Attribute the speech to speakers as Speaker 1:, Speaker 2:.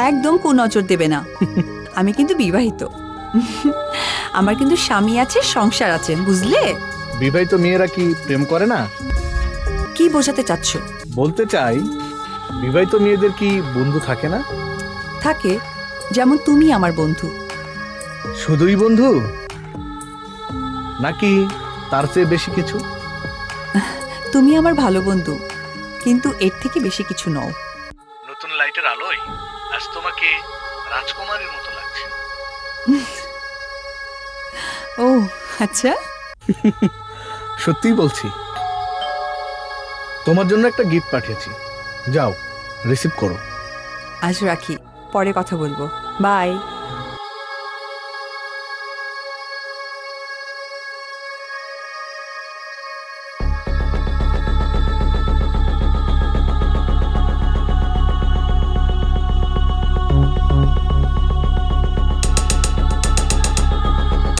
Speaker 1: একদম কুনজর দেবে না। আমি কিন্তু বিবাহিত, আমার কিন্তু স্বামী আছে, সংসার আছে, বুঝলে?
Speaker 2: বিবাহিত মেয়েরা কি প্রেম করে না?
Speaker 1: কি বোঝাতে চাচ্ছ?
Speaker 2: বলতে চাই, বিবাহিত মেয়েদের কি বন্ধু থাকে না?
Speaker 1: থাকে, যেমন তুমি আমার বন্ধু।
Speaker 2: শুধুই বন্ধু নাকি তার চেয়ে বেশি কিছু?
Speaker 1: তুমি আমার ভালো বন্ধু, কিন্তু এর থেকে বেশি কিছু নও।
Speaker 2: নতুন লাইটের আলোয় আজ তোমাকে রাজকুমারীর মতো লাগছে।
Speaker 1: ও আচ্ছা,
Speaker 2: সত্যিই বলছি। তোমার জন্য একটা গিফট পাঠিয়েছি, যাও রিসিভ করো।
Speaker 1: আজ রাখি, পরে কথা বলবো, বাই।